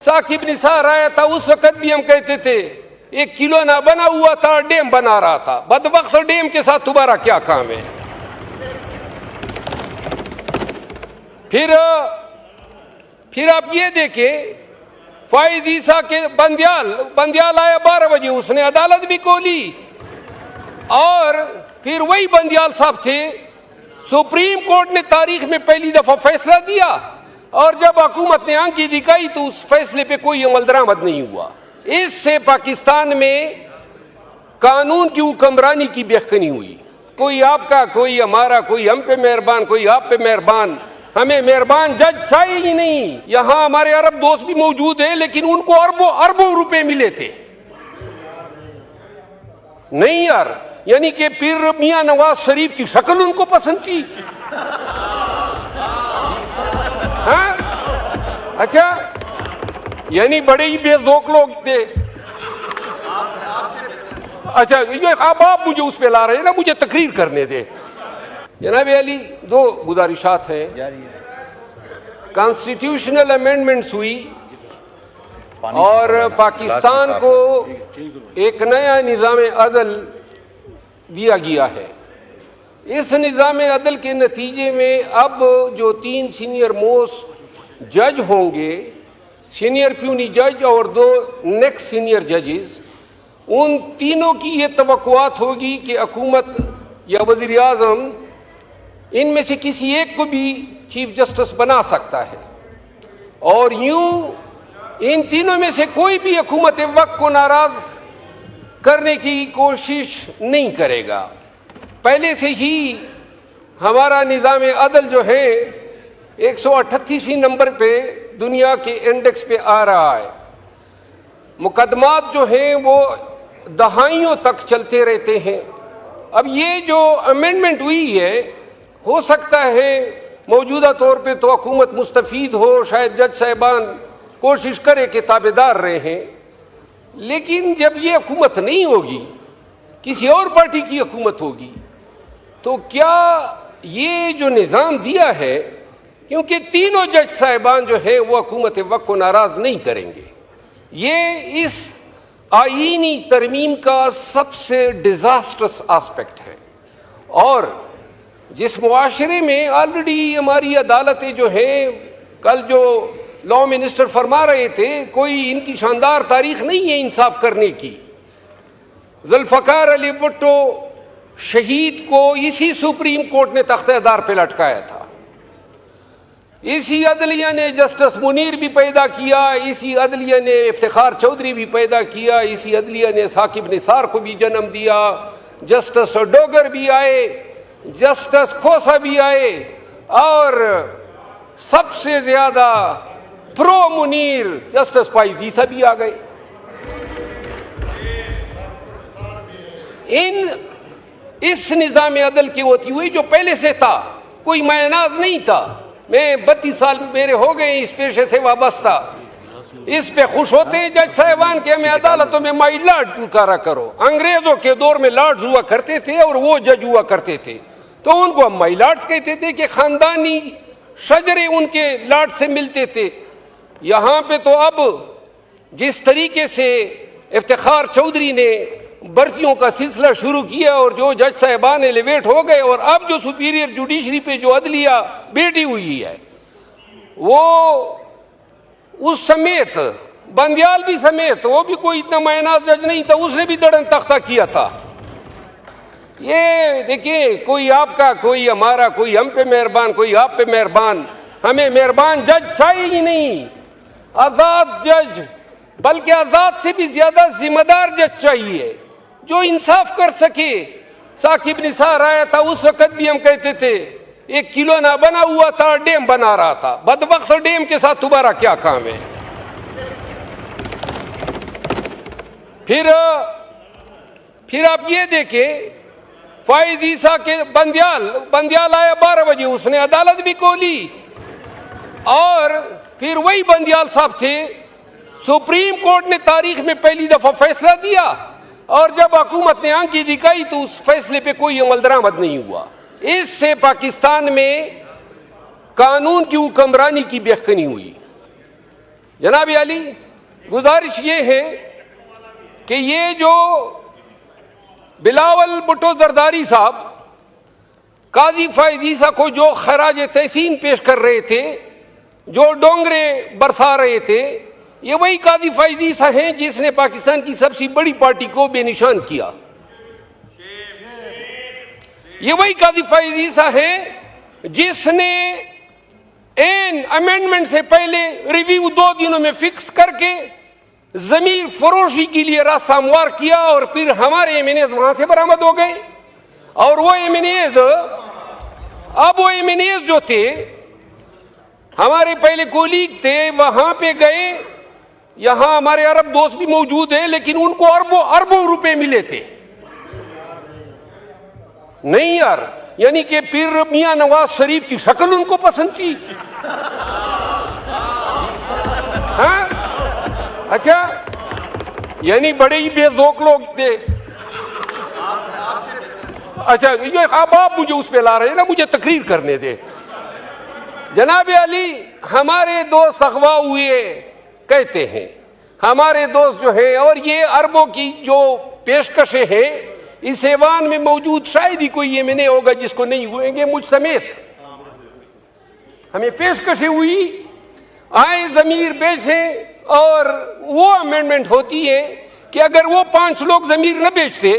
साकिब निसार आया था, उस वक्त भी हम कहते थे एक किलो ना बना हुआ था, डैम बना रहा था। बदबख्त डैम के साथ तुम्हारा क्या काम है? फिर आप ये देखें, फाइज ईसा के बंदियाल आया 12 बजे, उसने अदालत भी खोली और फिर वही बंदियाल साहब थे। सुप्रीम कोर्ट ने तारीख में पहली दफा फैसला दिया और जब हुकूमत ने आंखी दिखाई तो उस फैसले पे कोई अमल दरामद नहीं हुआ। इससे पाकिस्तान में कानून की हुक्मरानी की बेखनी हुई। कोई आपका, कोई हमारा, कोई हम पे मेहरबान, कोई आप पे मेहरबान। हमें मेहरबान जज चाहिए ही नहीं। यहां हमारे अरब दोस्त भी मौजूद हैं, लेकिन उनको अरबों अरबों रुपए मिले थे। नहीं यार, यानी कि पीर मियां नवाज शरीफ की शक्ल उनको पसंद थी। हाँ? अच्छा, यानी बड़े ही बेजोक लोग थे। अच्छा, ये आप मुझे उस पे ला रहे हैं ना, मुझे तकरीर करने दे। जनाब अली, 2 गुजारिशात हैं। कॉन्स्टिट्यूशनल अमेंडमेंट्स हुई और पाकिस्तान को एक नया निज़ाम अदल दिया गया है। इस निज़ाम अदल के नतीजे में अब जो 3 सीनियर मोस्ट जज होंगे, सीनियर प्यूनी जज और 2 नेक्स्ट सीनियर जजेस, उन तीनों की ये तवक्कुआत होगी कि हुकूमत या वज़ीर आज़म इनमें से किसी एक को भी चीफ जस्टिस बना सकता है और यूं इन तीनों में से कोई भी हुकूमत वक्त को नाराज करने की कोशिश नहीं करेगा। पहले से ही हमारा निज़ाम अदल जो है 138वें नंबर पे दुनिया के इंडेक्स पे आ रहा है। मुकदमात जो हैं वो दहाइयों तक चलते रहते हैं। अब ये जो अमेंडमेंट हुई है, हो सकता है मौजूदा तौर पे तो हुकूमत मुस्तफीद हो, शायद जज साहिबान कोशिश करे कि ताबेदार रहे हैं, लेकिन जब ये हुकूमत नहीं होगी, किसी और पार्टी की हुकूमत होगी, तो क्या ये जो निज़ाम दिया है, क्योंकि तीनों जज साहिबान जो है वो हुकूमत वक्त को नाराज नहीं करेंगे। ये इस आईनी तरमीम का सबसे डिजास्टर्स एस्पेक्ट है। और जिस मुआशरे में ऑलरेडी हमारी अदालतें जो हैं, कल जो लॉ मिनिस्टर फरमा रहे थे, कोई इनकी शानदार तारीख नहीं है इंसाफ करने की। जुल्फ़िकार अली भुट्टो शहीद को इसी सुप्रीम कोर्ट ने तख्तेदार पे लटकाया था। इसी अदलिया ने जस्टिस मुनीर भी पैदा किया, इसी अदलिया ने इफ्तिखार चौधरी भी पैदा किया, इसी अदलिया ने साकिब निसार को भी जन्म दिया, जस्टिस डोगर भी आए, जस्टिस खोसा भी आए और सबसे ज्यादा प्रो मुनीर जस्टिस फाइज ईसा भी आ गए। इस निज़ाम अदल की होती हुई जो पहले से था, कोई मायनाज नहीं था। मैं 32 साल मेरे हो गए इस पेशे से वाबस्ता। इस पे खुश होते हैं जज साहिबान के हमें अदालतों में माई लॉर्ड पुकारा करो। अंग्रेजों के दौर में लॉर्ड्स हुआ करते थे और वो जज हुआ करते थे, तो उनको हम माई लॉर्ड्स कहते थे कि खानदानी शजरे उनके लॉर्ड से मिलते थे। यहाँ पे तो अब जिस तरीके से इफ्तिखार चौधरी ने भर्तियों का सिलसिला शुरू किया और जो जज साहिबान एलिवेट हो गए, और अब जो सुपीरियर जुडिशरी पे जो अदलिया बैठी हुई है, वो उस समेत बंदियाल भी समेत, वो भी कोई इतना मायनाज जज नहीं था, उसने भी दड़न तख्ता किया था। ये देखिए, कोई आपका, कोई हमारा, कोई हम पे मेहरबान, कोई आप पे मेहरबान। हमें मेहरबान जज चाहिए ही नहीं, आजाद जज, बल्कि आजाद से भी ज्यादा जिम्मेदार जज चाहिए जो इंसाफ कर सके। साकिब निसार आया था, उस वक्त भी हम कहते थे एक किलो ना बना हुआ था, डैम बना रहा था। बदबख्त डैम के साथ तुम्हारा क्या काम है? फिर आप ये देखें, फाइज ईसा के बंदियाल आया 12 बजे, उसने अदालत भी खोली और फिर वही बंदियाल साहब थे। सुप्रीम कोर्ट ने तारीख में पहली दफा फैसला दिया और जब हुकूमत ने आंखी दिखाई तो उस फैसले पे कोई अमल दरामद नहीं हुआ। इससे पाकिस्तान में कानून की हुक्मरानी की बेखनी हुई। जनाब अली, गुजारिश ये है कि ये जो बिलावल भुट्टो जरदारी साहब काजी फैज़ ईसा को जो खराज तहसीन पेश कर रहे थे, जो डोंगरे बरसा रहे थे, ये वही काजी फैज़ ईसा हैं जिसने पाकिस्तान की सबसे बड़ी पार्टी को बेनिशान किया। ये वही काजी फैज़ ईसा है जिसने एन अमेंडमेंट से पहले रिव्यू 2 दिनों में फिक्स करके जमीर फरोशी के लिए रास्ता हमवार किया और फिर हमारे एमएनएज वहां से बरामद हो गए। और वो एमएनएज, अब वो एमएनएज जो थे, हमारे पहले कोलीग थे, वहां पे गए। यहां हमारे अरब दोस्त भी मौजूद हैं, लेकिन उनको अरबों अरबों रुपए मिले थे। नहीं यार, यानी कि पीर मियां नवाज शरीफ की शक्ल उनको पसंद थी। हाँ, अच्छा, यानी बड़े ही बेजोक लोग थे। अच्छा, ये अब आप मुझे उस पे ला रहे हैं ना, मुझे तकरीर करने दे। जनाब अली, हमारे दोस्त अगवा हुए कहते हैं, हमारे दोस्त जो हैं, और ये अरबों की जो पेशकशें हैं, इस ऐवान में मौजूद शायद ही कोई एमएनए होगा जिसको नहीं हुएंगे, मुझ समेत। हमें पेशकशें हुई, आए जमीर बेचें, और वो अमेंडमेंट होती है कि अगर वो 5 लोग जमीर न बेचते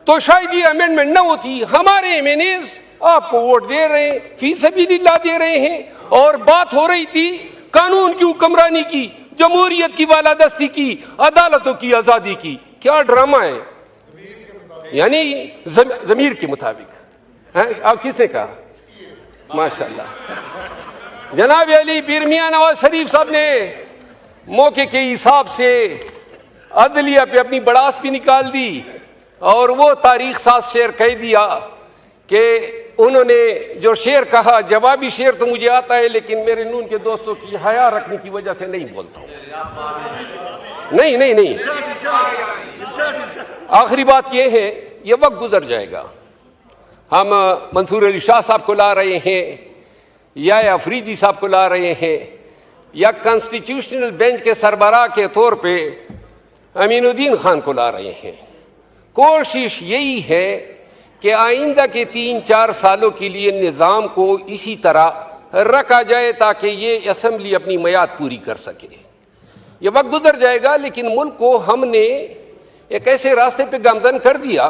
तो शायद ये अमेंडमेंट न होती। हमारे एमएनएज आपको वोट दे रहे हैं, फी सबीलिल्लाह दे रहे हैं, और बात हो रही थी कानून की हुक्मरानी की, जमहूरियत की बालादस्ती की, अदालतों की आजादी की। क्या ड्रामा है, यानी जमीर के मुताबिक। आप किसने कहा? माशाल्लाह। जनाब अली, पीर मियां नवाज शरीफ साहब ने मौके के हिसाब से अदलिया पे अपनी बड़ास भी निकाल दी, और वो तारीख साज शेर कह दिया कि उन्होंने जो शेर कहा, जवाबी शेर तो मुझे आता है, लेकिन मेरे नून के दोस्तों की हया रखने की वजह से नहीं बोलता हूं। नहीं नहीं नहीं, आखिरी बात यह है, यह वक्त गुजर जाएगा। हम मंसूर अली शाह साहब को ला रहे हैं, या अफरीदी साहब को ला रहे हैं, या कॉन्स्टिट्यूशनल बेंच के सरबराह के तौर पे अमीनुद्दीन खान को ला रहे हैं। कोशिश यही है कि आइंदा के 3-4 सालों के लिए निज़ाम को इसी तरह रखा जाए ताकि ये असम्बली अपनी मियाद पूरी कर सके। ये वक्त गुजर जाएगा, लेकिन मुल्क को हमने एक ऐसे रास्ते पे गामजन कर दिया।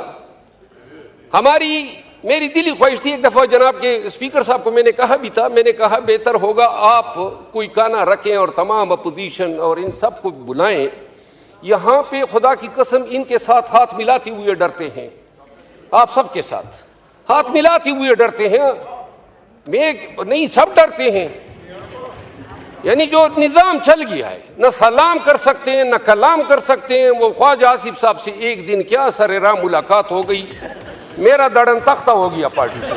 मेरी दिली ख्वाहिश थी, एक दफ़ा जनाब के स्पीकर साहब को मैंने कहा भी था, मैंने कहा बेहतर होगा आप कोई खाना रखें और तमाम अपोजिशन और इन सब को बुलाएं। यहाँ पे खुदा की कसम इनके साथ हाथ मिलाते हुए डरते हैं, आप सबके साथ हाथ मिलाते हुए डरते हैं। मैं नहीं, सब डरते हैं। यानी जो निज़ाम चल गया है, न सलाम कर सकते हैं, न कलाम कर सकते हैं। वो ख्वाजा आसिफ साहब से एक दिन क्या सरेराम मुलाकात हो गई, मेरा दड़न तख्ता हो गया पार्टी से।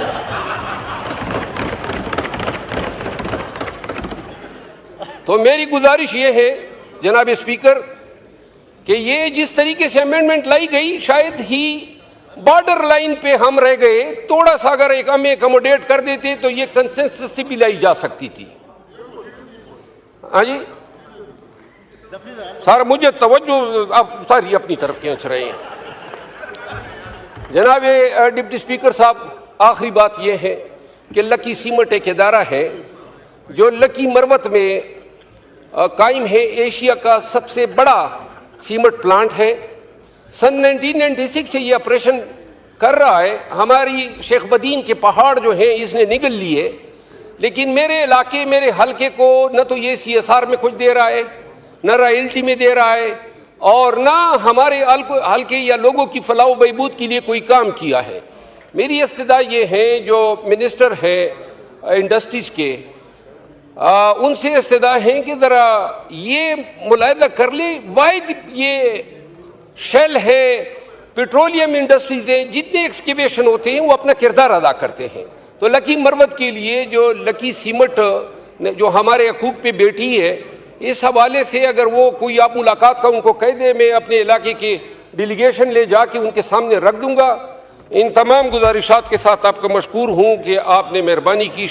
तो मेरी गुजारिश ये है जनाब स्पीकर कि ये जिस तरीके से अमेंडमेंट लाई गई, शायद ही बॉर्डर लाइन पे हम रह गए। थोड़ा सा अगर एक हमें अकोमोडेट कर देते तो ये कंसेंसस से भी लाई जा सकती थी। हाँ जी सर, मुझे तवज्जो आप सारी अपनी तरफ खींच रहे हैं। जनाब डिप्टी स्पीकर साहब, आखिरी बात यह है कि लकी सीमेंट एक इदारा है जो लकी मरवत में कायम है, एशिया का सबसे बड़ा सीमेंट प्लांट है। सन 1996 से ये ऑपरेशन कर रहा है। हमारी शेख बदीन के पहाड़ जो हैं इसने निगल लिए, लेकिन मेरे इलाके, मेरे हलके को न तो ये CSR में कुछ दे रहा है, न रॉयल्टी में दे रहा है, और ना हमारे हल्के या लोगों की फलाह व बहबूद के लिए कोई काम किया है। मेरी इस्तदा ये है, जो मिनिस्टर है इंडस्ट्रीज के, उनसे इस्तदा है कि ज़रा ये मुलाहिदा कर ले। वाहिद ये शेल है, पेट्रोलियम इंडस्ट्रीज हैं, जितने एक्सकेवेशन होते हैं वो अपना किरदार अदा करते हैं। तो लकी मरवत के लिए जो लकी सीमेंट जो हमारे हकूक़ पे बैठी है, इस हवाले से अगर वो कोई आप मुलाकात का उनको कह दे, मैं अपने इलाके की डेलीगेशन ले जाके उनके सामने रख दूंगा। इन तमाम गुजारिशात के साथ आपका मशकूर हूँ कि आपने मेहरबानी की।